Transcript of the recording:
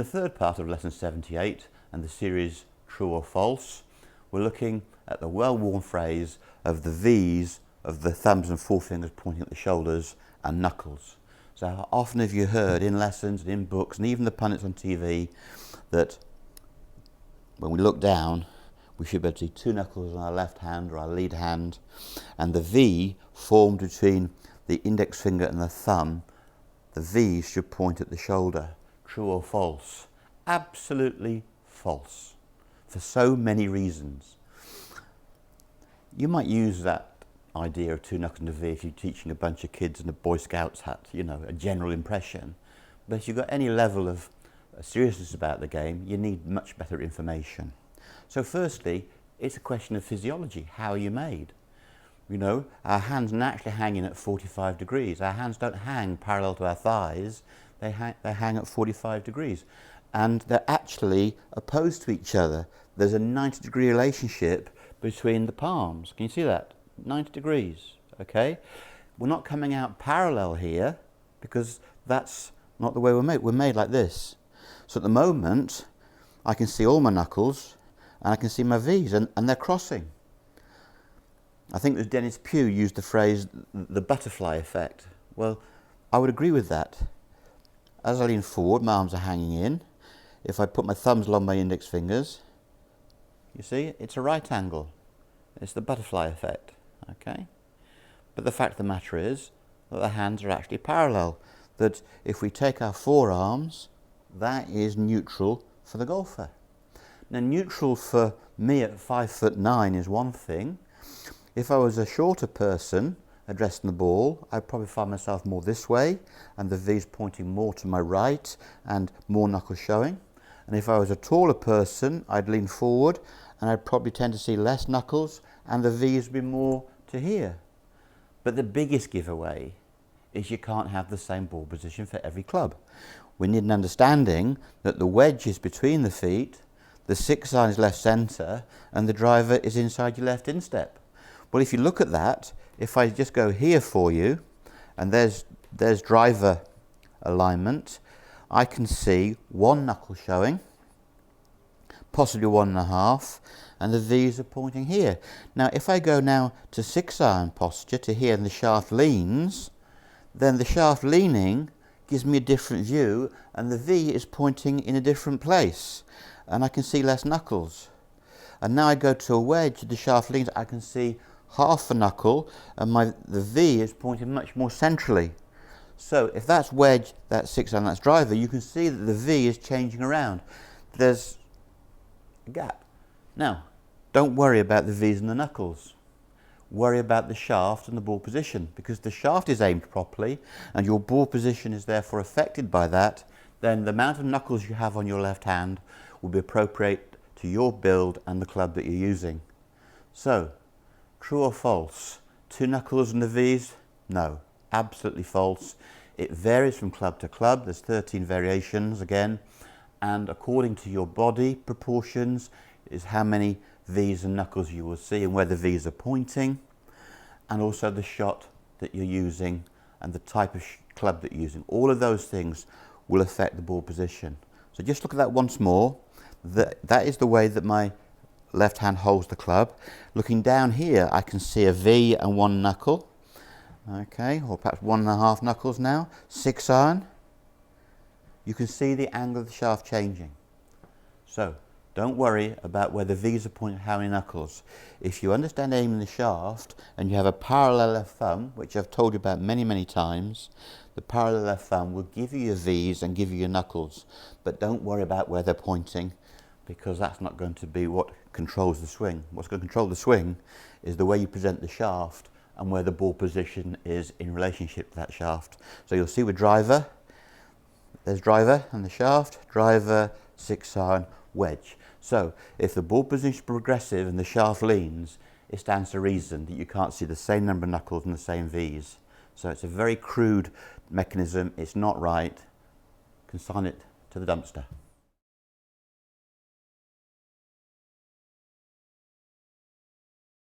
third part of lesson 78 and the series True or False, we're looking at the well-worn phrase of the V's of the thumbs and forefingers pointing at the shoulders and knuckles. So how often have you heard in lessons and in books and even the pundits on TV that when we look down we should be able to see two knuckles on our left hand or our lead hand, and the V formed between the index finger and the thumb, the V should point at the shoulder. True or false? Absolutely false, for so many reasons. You might use that idea of two knuckles and a V if you're teaching a bunch of kids in a Boy Scouts hat, you know, a general impression. But if you've got any level of seriousness about the game, you need much better information. So firstly, it's a question of physiology. How are you made? You know, our hands naturally hanging at 45 degrees. Our hands don't hang parallel to our thighs. They hang at 45 degrees. And they're actually opposed to each other. There's a 90-degree relationship between the palms. Can you see that? 90 degrees, okay? We're not coming out parallel here because that's not the way we're made. We're made like this. So at the moment, I can see all my knuckles and I can see my V's and they're crossing. I think that Dennis Pugh used the phrase, the butterfly effect. Well, I would agree with that. As I lean forward, my arms are hanging in. If I put my thumbs along my index fingers, you see, it's a right angle. It's the butterfly effect, okay? But the fact of the matter is that the hands are actually parallel. That if we take our forearms, that is neutral for the golfer. Now, neutral for me at 5'9" is one thing. If I was a shorter person addressing the ball, I'd probably find myself more this way and the V's pointing more to my right and more knuckles showing. And if I was a taller person, I'd lean forward and I'd probably tend to see less knuckles and the V's would be more to here. But the biggest giveaway is you can't have the same ball position for every club. We need an understanding that the wedge is between the feet, the 6-iron is left centre and the driver is inside your left instep. Well, if you look at that, if I just go here for you, and there's driver alignment, I can see one knuckle showing, possibly 1.5, and the V's are pointing here. Now, if I go now to 6-iron posture to here and the shaft leans, then the shaft leaning gives me a different view and the V is pointing in a different place and I can see less knuckles. And now I go to a wedge, the shaft leans, I can see half a knuckle and the V is pointing much more centrally. So if that's wedge, that's 6-iron, that's driver, you can see that the V is changing around. There's a gap. Now, don't worry about the V's and the knuckles. Worry about the shaft and the ball position, because the shaft is aimed properly and your ball position is therefore affected by that, then the amount of knuckles you have on your left hand will be appropriate to your build and the club that you're using. So, true or false? Two knuckles and the V's? No, absolutely false. It varies from club to club. There's 13 variations again, and according to your body proportions is how many V's and knuckles you will see and where the V's are pointing, and also the shot that you're using and the type of club that you're using. All of those things will affect the ball position. So just look at that once more. That is the way that my left hand holds the club. Looking down here, I can see a V and one knuckle. Okay, or perhaps 1.5 knuckles now. 6-iron. You can see the angle of the shaft changing. So don't worry about where the V's are pointing how many knuckles. If you understand aiming the shaft and you have a parallel left thumb, which I've told you about many, many times, the parallel left thumb will give you your V's and give you your knuckles. But don't worry about where they're pointing, because that's not going to be what controls the swing. What's going to control the swing is the way you present the shaft and where the ball position is in relationship to that shaft. So you'll see with driver, there's driver and the shaft, driver, 6-iron, wedge. So if the ball position is progressive and the shaft leans, it stands to reason that you can't see the same number of knuckles and the same V's. So it's a very crude mechanism, it's not right, consign it to the dumpster.